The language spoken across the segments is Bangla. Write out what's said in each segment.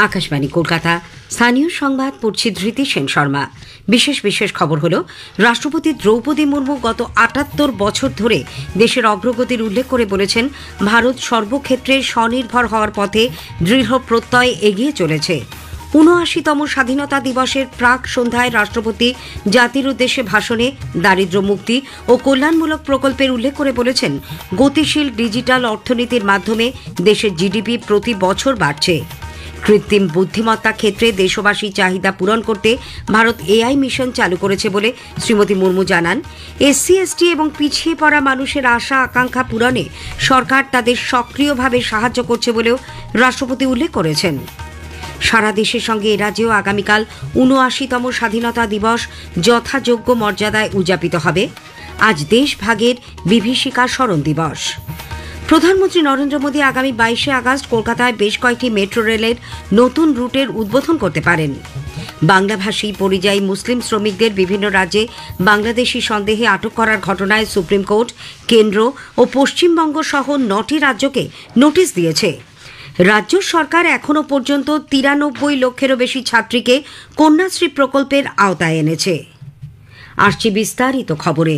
আকাশবাণী কলকাতা। স্থানীয় সংবাদ পড়ছি ধৃতি সেন শর্মা। বিশেষ খবর হল, রাষ্ট্রপতি দ্রৌপদী মুর্মু গত ৭৮ বছর ধরে দেশের অগ্রগতির উল্লেখ করে বলেছেন, ভারত সর্বক্ষেত্রে স্বনির্ভর হওয়ার পথে দৃঢ় প্রত্যয় এগিয়ে চলেছে। ৭৯তম স্বাধীনতা দিবসের প্রাক সন্ধ্যায় রাষ্ট্রপতি জাতির উদ্দেশ্যে ভাষণে দারিদ্র্য মুক্তি ও কল্যাণমূলক প্রকল্পের উল্লেখ করে বলেছেন, গতিশীল ডিজিটাল অর্থনীতির মাধ্যমে দেশের জিডিপি প্রতি বছর বাড়ছে। কৃত্রিম বুদ্ধিমত্তা ক্ষেত্রে দেশবাসীর চাহিদা পূরণ করতে ভারত এআই মিশন চালু করেছে বলে শ্রীমতী মুর্মু জানান, এসসি এসটি এবং পিছিয়ে পড়া মানুষের আশা আকাঙ্ক্ষা পূরণে সরকার তাদের সক্রিয়ভাবে সাহায্য করছে বলেও রাষ্ট্রপতি উল্লেখ করেছেন। সারা দেশের সঙ্গে রাজ্যেও আগামীকাল ৭৯তম স্বাধীনতা দিবস যথাযোগ্য মর্যাদায় উদযাপিত হবে। আজ দেশভাগের বিভীষিকা স্মরণ দিবস। প্রধানমন্ত্রী নরেন্দ্র মোদী আগামী ২২শে আগস্ট কলকাতায় বেশ কয়েকটি মেট্রো রেলের নতুন রুটের উদ্বোধন করতে পারেন। বাংলাভাষী পরিযায়ী মুসলিম শ্রমিকদের বিভিন্ন রাজ্যে বাংলাদেশি সন্দেহে আটক করার ঘটনায় সুপ্রিম কোর্ট কেন্দ্র ও পশ্চিমবঙ্গ সহ ৯টি রাজ্যকে নোটিশ দিয়েছে। রাজ্য সরকার এখনও পর্যন্ত ৯৩ লক্ষেরও বেশি ছাত্রীকে কন্যাশ্রী প্রকল্পের আওতায় এনেছে। আসছে বিস্তারিত খবরে।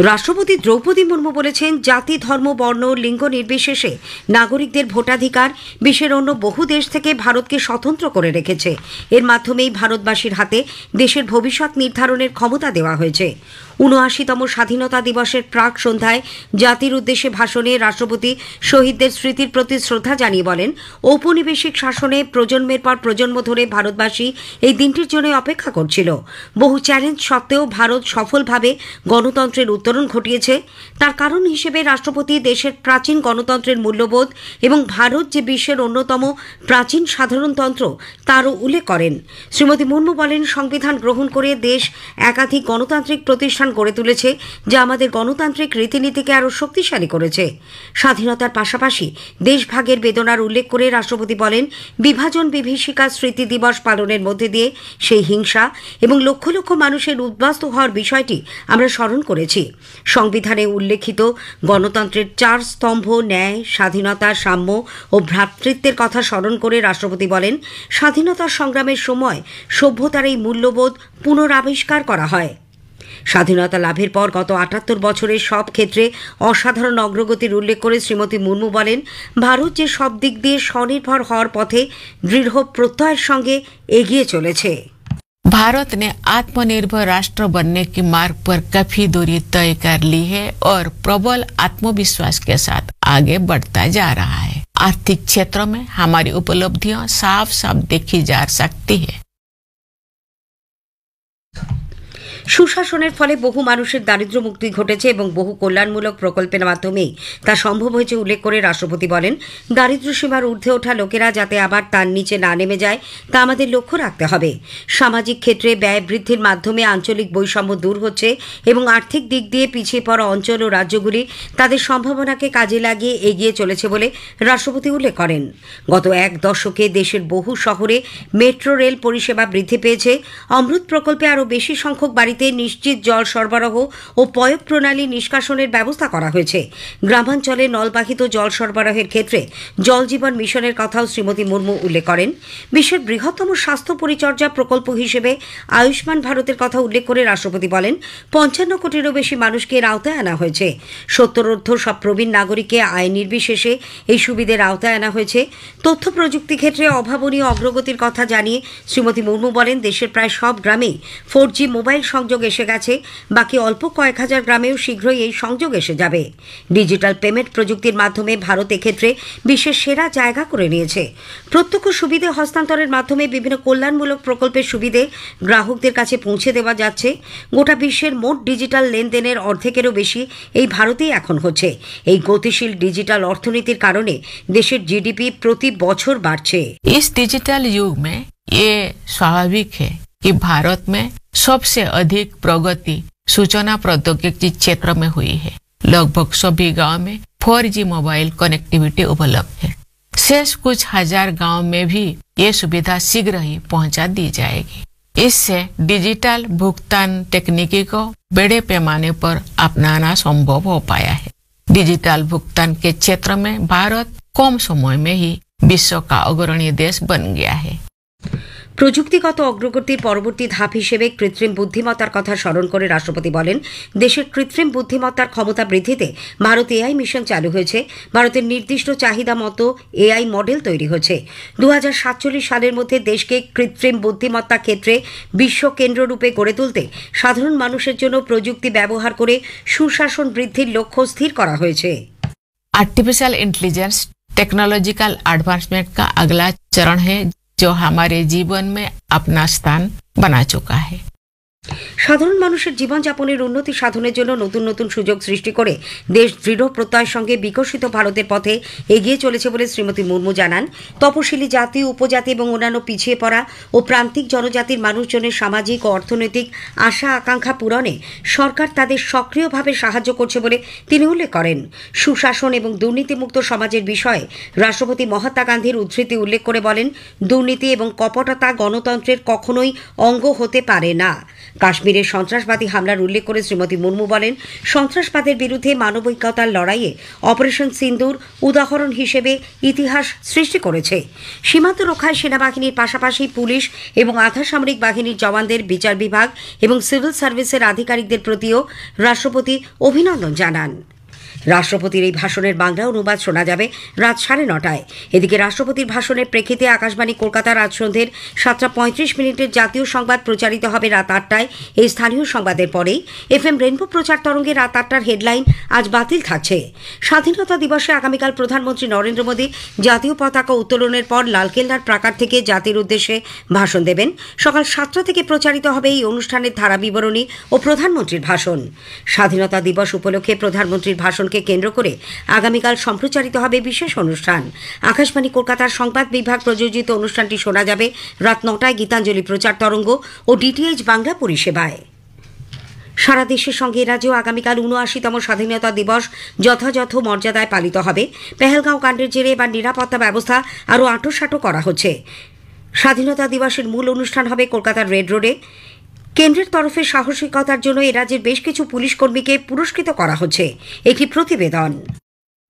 রাষ্ট্রপতি দ্রৌপদী মুর্মু বলেছেন, জাতি ধর্ম বর্ণ লিঙ্গ নির্বিশেষে নাগরিকদের ভোটাধিকার বিশ্বের অন্য বহু দেশ থেকে ভারতকে স্বতন্ত্র করে রেখেছে। এর মাধ্যমেই ভারতবাসীর হাতে দেশের ভবিষ্যৎ নির্ধারণের ক্ষমতা দেওয়া হয়েছে। ৭৯তম স্বাধীনতা দিবসের প্রাক সন্ধ্যায় জাতির উদ্দেশ্যে ভাষণে রাষ্ট্রপতি শহীদদের স্মৃতির প্রতি শ্রদ্ধা জানিয়ে বলেন, ঔপনিবেশিক শাসনে প্রজন্মের পর প্রজন্ম ধরে ভারতবাসী এই দিনটির জন্য অপেক্ষা করছিল। বহু চ্যালেঞ্জ সত্ত্বেও ভারত সফলভাবে গণতন্ত্রের উত্তরণ ঘটিয়েছে। তার কারণ হিসেবে রাষ্ট্রপতি দেশের প্রাচীন গণতন্ত্রের মূল্যবোধ এবং ভারত যে বিশ্বের অন্যতম প্রাচীন সাধারণতন্ত্র তারও উল্লেখ করেন। শ্রীমতী মুর্মু বলেন, সংবিধান গ্রহণ করে দেশ একাধিক গণতান্ত্রিক প্রতিষ্ঠান গড়ে তুলেছে, যা আমাদের গণতান্ত্রিক রীতিনীতিকে আরও শক্তিশালী করেছে। স্বাধীনতার পাশাপাশি দেশভাগের বেদনার উল্লেখ করে রাষ্ট্রপতি বলেন, বিভাজন বিভীষিকা স্মৃতি দিবস পালনের মধ্যে দিয়ে সেই হিংসা এবং লক্ষ লক্ষ মানুষের উদ্বাস্তু হওয়ার বিষয়টি আমরা স্মরণ করেছি। সংবিধানে উল্লেখিত গণতন্ত্রের ৪ স্তম্ভ ন্যায়, স্বাধীনতা, সাম্য ও ভ্রাতৃত্বের কথা স্মরণ করে রাষ্ট্রপতি বলেন, স্বাধীনতা সংগ্রামের সময় সভ্যতার এই মূল্যবোধ পুনরাবিষ্কার করা হয়। স্বাধীনতা লাভের পর গত ৭৮ বছরের সব ক্ষেত্রে অসাধারণ অগ্রগতির উল্লেখ করে শ্রীমতী মুর্মু বলেন, ভারত যে সব দিক দিয়ে স্বনির্ভর হওয়ার পথে দৃঢ় প্রত্যয়ের সঙ্গে এগিয়ে চলেছে। भारत ने आत्मनिर्भर राष्ट्र बनने की मार्ग पर काफी दूरी तय कर ली है और प्रबल आत्मविश्वास के साथ आगे बढ़ता जा रहा है। आर्थिक क्षेत्रों में हमारी उपलब्धियां साफ साफ देखी जा सकती है। সুশাসনের ফলে বহু মানুষের দারিদ্র্য মুক্তি ঘটেছে এবং বহু কল্যাণমূলক প্রকল্পের মাধ্যমেই তা সম্ভব হয়েছে উল্লেখ করে রাষ্ট্রপতি বলেন, দারিদ্র্য সীমার ঊর্ধ্বে ওঠা লোকেরা যাতে আবার তার নিচে না নেমে যায় তা আমাদের লক্ষ্য রাখতে হবে। সামাজিক ক্ষেত্রে ব্যয় বৃদ্ধির মাধ্যমে আঞ্চলিক বৈষম্য দূর হচ্ছে এবং আর্থিক দিক দিয়ে পিছিয়ে পড়া অঞ্চল ও রাজ্যগুলি তাদের সম্ভাবনাকে কাজে লাগিয়ে এগিয়ে চলেছে বলে রাষ্ট্রপতি উল্লেখ করেন। গত এক দশকে দেশের বহু শহরে মেট্রো রেল পরিষেবা বৃদ্ধি পেয়েছে। অমৃত প্রকল্পে আরও বেশি সংখ্যক বাড়িতে নিশ্চিত জল সরবরাহ ও পয়ঃ প্রণালী নিষ্কাশনের ব্যবস্থা করা হয়েছে। গ্রামাঞ্চলে নলবাহিত জল সরবরাহের ক্ষেত্রে জল জীবন মিশনের কথাও শ্রীমতী মুর্মু উল্লেখ করেন। বিশ্বের বৃহত্তম স্বাস্থ্য পরিচর্যা প্রকল্প হিসেবে আয়ুষ্মান ভারতের কথা উল্লেখ করে রাষ্ট্রপতি বলেন, ৫৫ কোটিরও বেশি মানুষকে এর আওতায় আনা হয়েছে। ৭০ সব প্রবীণ নাগরিককে আয় নির্বিশেষে এই সুবিধের আওতায় আনা হয়েছে। তথ্য প্রযুক্তি ক্ষেত্রে অভাবনীয় অগ্রগতির কথা জানিয়ে শ্রীমতী মুর্মু বলেন, দেশের প্রায় সব গ্রামেই 4G মোবাইল সংযোগ এসে গেছে। বাকি অল্প কয়েক হাজার গ্রামেও শীঘ্রই এই সংযোগ এসে যাবে। ডিজিটাল পেমেন্ট প্রযুক্তির মাধ্যমে ভারত এক্ষেত্রে বিশ্বের সেরা জায়গা করে নিয়েছে। প্রত্যক্ষ সুবিধে হস্তান্তরের মাধ্যমে বিভিন্ন কল্যাণমূলক প্রকল্পের সুবিধে গ্রাহকদের কাছে পৌঁছে দেওয়া যাচ্ছে। গোটা বিশ্বের মোট ডিজিটাল লেনদেনের অর্ধেকেরও বেশি এই ভারতেই এখন হচ্ছে। এই গতিশীল ডিজিটাল অর্থনীতির কারণে দেশের জিডিপি প্রতি বছর বাড়ছে। इस डिजिटल युग में ये स्वाभाविक है कि भारत में सबसे अधिक प्रगति सूचना प्रौद्योगिकी क्षेत्र में हुई है। लगभग सभी गांव में 4G मोबाइल कनेक्टिविटी उपलब्ध है। शेष कुछ हजार गांव में भी ये सुविधा शीघ्र ही पहुंचा दी जाएगी। इससे डिजिटल भुगतान तकनीकी को बड़े पैमाने पर अपनाना संभव हो पाया है। डिजिटल भुगतान के क्षेत्र में भारत कम समय में ही विश्व का अग्रणी देश बन गया है। প্রযুক্তিগত অগ্রগতির পরবর্তী ধাপ হিসেবে কৃত্রিম বুদ্ধিমত্তার কথা স্মরণ করে রাষ্ট্রপতি বলেন, দেশের কৃত্রিম বুদ্ধিমত্তার ক্ষমতা বৃদ্ধিতে ভারত এআই মিশন চালু হয়েছে। ভারতের নির্দিষ্ট চাহিদা মতো এআই মডেল তৈরি হচ্ছে। 2047 সালের মধ্যে দেশকে কৃত্রিম বুদ্ধিমত্তা ক্ষেত্রে বিশ্ব কেন্দ্ররূপে গড়ে তুলতে সাধারণ মানুষের জন্য প্রযুক্তি ব্যবহার করে সুশাসন বৃদ্ধির লক্ষ্য স্থির করা হয়েছে। आर्टिफिशियल इंटेलिजेंस टेक्नोलॉजिकल एडवांसमेंट का अगला चरण है जो हमारे जीवन में अपना स्थान बना चुका है। সাধারণ মানুষের জীবনযাপনের উন্নতি সাধনের জন্য নতুন নতুন সুযোগ সৃষ্টি করে দেশ দৃঢ় প্রত্যয়ের সঙ্গে বিকশিত ভারতের পথে এগিয়ে চলেছে বলে শ্রীমতী মুর্মু জানান। তপশিলি জাতি, উপজাতি এবং অন্যান্য পিছিয়ে পড়া ও প্রান্তিক জনজাতির মানুষজনের সামাজিক ও অর্থনৈতিক আশা আকাঙ্ক্ষা পূরণে সরকার তাদের সক্রিয়ভাবে সাহায্য করছে বলে তিনি উল্লেখ করেন। সুশাসন এবং দুর্নীতিমুক্ত সমাজের বিষয়ে রাষ্ট্রপতি মহাত্মা গান্ধীর উদ্ধৃতি উল্লেখ করে বলেন, দুর্নীতি এবং কপটতা গণতন্ত্রের কখনোই অঙ্গ হতে পারে না। কাশ্মীরের সন্ত্রাসবাদী হামলার উল্লেখ করে শ্রীমতী মুর্মু বলেন, সন্ত্রাসবাদের বিরুদ্ধে মানবিকতার লড়াইয়ে অপারেশন সিন্দুর উদাহরণ হিসেবে ইতিহাস সৃষ্টি করেছে। সীমান্ত রক্ষায় সেনাবাহিনীর পাশাপাশি পুলিশ এবং আধা সামরিক বাহিনীর জওয়ানদের, বিচার বিভাগ এবং সিভিল সার্ভিসের আধিকারিকদের প্রতিও রাষ্ট্রপতি অভিনন্দন জানান। রাষ্ট্রপতির এই ভাষণের বাংলা অনুবাদ শোনা যাবে রাত 9:30টায়। এদিকে রাষ্ট্রপতির ভাষণের প্রেক্ষিতে আকাশবাণী কলকাতা রাত সন্ধ্যের 7:35 জাতীয় সংবাদ প্রচারিত হবে রাত 8টায়। এই স্থানীয় সংবাদের পরেই FM রেনবো প্রচার তরঙ্গে রাত 8টার হেডলাইন আজ বাতিল থাকছে। স্বাধীনতা দিবসে আগামীকাল প্রধানমন্ত্রী নরেন্দ্র মোদী জাতীয় পতাকা উত্তোলনের পর লালকেল্লার প্রাকার থেকে জাতির উদ্দেশ্যে ভাষণ দেবেন। সকাল 7টা থেকে প্রচারিত হবে এই অনুষ্ঠানের ধারা বিবরণী ও প্রধানমন্ত্রীর ভাষণ। স্বাধীনতা দিবস উপলক্ষে প্রধানমন্ত্রীর ভাষণ কেন্দ্র করে আগামীকাল সম্প্রচারিত হবে বিশেষ অনুষ্ঠান। আকাশবাণী কলকাতার সংবাদ বিভাগ প্রযোজিত অনুষ্ঠানটি শোনা যাবে রাত 9টায় গীতাঞ্জলি প্রচার তরঙ্গ ও DTH বাংলা পরিষেবায়। সারা দেশের সঙ্গে রাজ্যেও আগামীকাল ৭৯তম স্বাধীনতা দিবস যথাযথ মর্যাদায় পালিত হবে। পেহেলগাঁও কাণ্ডের জেরে এবার নিরাপত্তা ব্যবস্থা আরও আঁটোসাঁটো করা হচ্ছে। স্বাধীনতা দিবসের মূল অনুষ্ঠান হবে কলকাতার রেড রোডে। কেন্দ্রের তরফে সাহসিকতার জন্য এ রাজ্যের বেশ কিছু পুলিশ কর্মীকে পুরস্কৃত করা হচ্ছে। একটি প্রতিবেদন।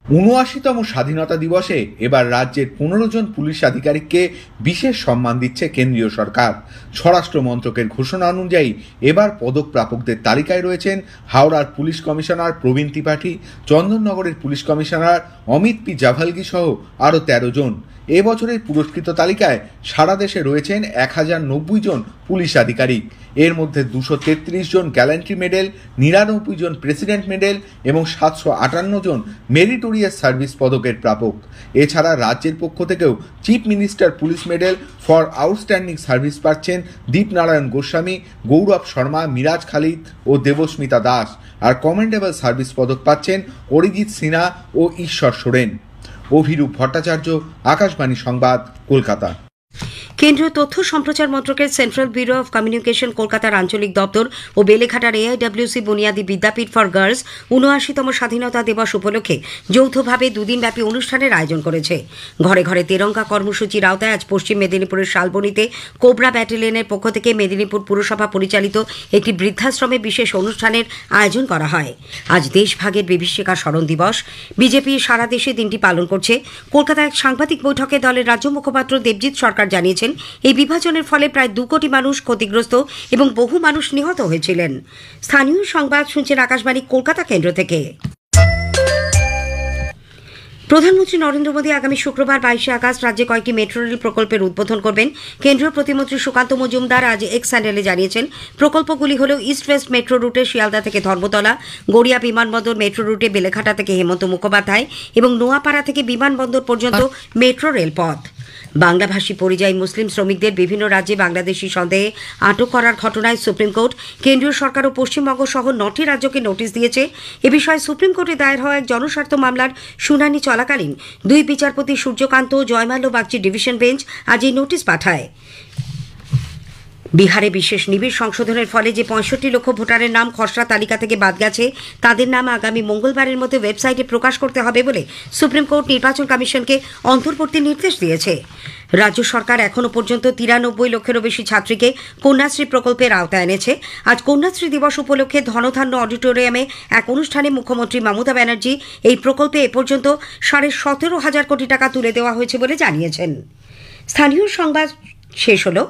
৭৯তম স্বাধীনতা দিবসে এবার রাজ্যের 15 জন পুলিশ আধিকারিককে বিশেষ সম্মান দিচ্ছে কেন্দ্রীয় সরকার। স্বরাষ্ট্র মন্ত্রকের ঘোষণা অনুযায়ী এবার পদক প্রাপকদের তালিকায় রয়েছেন হাওড়ার পুলিশ কমিশনার প্রবীণ ত্রিপাঠী, চন্দননগরের police commissioner Amit P Javalgi সহ আরও 13 জন। এবছরের পুরস্কৃত তালিকায় সারা দেশে রয়েছেন 1090 জন পুলিশ আধিকারিক। এর মধ্যে 233 জন গ্যালান্ট্রি মেডেল, 99 জন প্রেসিডেন্ট মেডেল এবং 758 জন মেরিটোরিয়াস সার্ভিস পদকের প্রাপক। এছাড়া রাজ্যের পক্ষ থেকেও chief minister police medal for outstanding service পাচ্ছেন দীপনারায়ণ গোস্বামী, গৌরব শর্মা, মিরাজ খালিদ ও দেবস্মিতা দাস। আর কমেন্ডেবল সার্ভিস পদক পাচ্ছেন অরিজিৎ সিনহা ও ঈশ্বর সোরেন। অভিরূপ ভট্টাচার্য, আকাশবাণী সংবাদ, কলকাতা। কেন্দ্রীয় তথ্য সম্প্রচার মন্ত্রকের সেন্ট্রাল ব্যুরো অফ কমিউনিকেশন কলকাতার আঞ্চলিক দপ্তর ও বেলেঘাটার AIWC বুনিয়াদী বিদ্যাপীঠ ফর গার্লস ৭৯তম স্বাধীনতা দিবস উপলক্ষে যৌথভাবে দুদিনব্যাপী অনুষ্ঠানের আয়োজন করেছে। ঘরে ঘরে তেরঙ্গা কর্মসূচির আওতায় আজ পশ্চিম মেদিনীপুরের শালবনীতে কোবরা ব্যাটালিয়নের পক্ষ থেকে মেদিনীপুর পুরসভা পরিচালিত একটি বৃদ্ধাশ্রমে বিশেষ অনুষ্ঠানের আয়োজন করা হয়। আজ দেশভাগের বিভীষিকা স্মরণ দিবস। বিজেপি সারা দেশে দিনটি পালন করছে। কলকাতায় এক সাংবাদিক বৈঠকে দলের রাজ্য মুখপাত্র দেবজিৎ সরকার জানিয়েছেন, এই বিভাজনের ফলে প্রায় 2 কোটি মানুষ ক্ষতিগ্রস্ত এবং বহু মানুষ নিহত হয়েছিলেন। স্থানীয় সংবাদ শুনছেন আকাশবাণী কলকাতা কেন্দ্র থেকে। প্রধানমন্ত্রী নরেন্দ্র মোদী আগামী শুক্রবার 22শে আগস্ট রাজ্যে কয়েকটি মেট্রো রেল প্রকল্পের উদ্বোধন করবেন। কেন্দ্রীয় প্রতিমন্ত্রী সুকান্ত মজুমদার আজ এক্স হ্যান্ডেলে জানিয়েছেন, প্রকল্পগুলি হল ইস্ট ওয়েস্ট মেট্রো রুটে শিয়ালদা থেকে ধর্মতলা, গড়িয়া বিমানবন্দর মেট্রো রুটে বেলেঘাটা থেকে হেমন্ত মুখোপাধ্যায় এবং নোয়াপাড়া থেকে বিমানবন্দর পর্যন্ত মেট্রো রেলপথ। বাংলাভাষী পরিযায়ী মুসলিম শ্রমিকদের বিভিন্ন রাজ্যে বাংলাদেশি সন্দেহে আটক করার ঘটনায় সুপ্রিম কোর্ট কেন্দ্রীয় সরকার ও পশ্চিমবঙ্গ সহ 9টি রাজ্যকে নোটিশ দিয়েছে। এ বিষয়ে সুপ্রিম কোর্টে দায়ের হওয়া এক জনস্বার্থ মামলার শুনানি চলাকালীন 2 বিচারপতি সূর্যকান্ত ও জয়মাল্য বাগচি ডিভিশন বেঞ্চ আজ এই নোটিশ পাঠায়। বিহারে বিশেষ নিবিড় সংশোধনের ফলে যে 65 লক্ষ ভোটারের নাম খসড়া তালিকা থেকে বাদ গেছে তাদের নাম আগামী মঙ্গলবারের মধ্যে ওয়েবসাইটে প্রকাশ করতে হবে বলে সুপ্রিম কোর্ট নির্বাচন কমিশনকে অন্তর্বর্তী নির্দেশ দিয়েছে। রাজ্য সরকার এখনো পর্যন্ত 93 লক্ষেরও বেশি ছাত্রীকে কন্যাশ্রী প্রকল্পের আওতায় এনেছে। আজ কন্যাশ্রী দিবস উপলক্ষে ধনধান্য অডিটোরিয়ামে এক অনুষ্ঠানে মুখ্যমন্ত্রী মমতা ব্যানার্জি এই প্রকল্পে এ পর্যন্ত 17,500 কোটি টাকা তুলে দেওয়া হয়েছে বলে জানিয়েছেন। স্থানীয় সংবাদ শেষ হলো।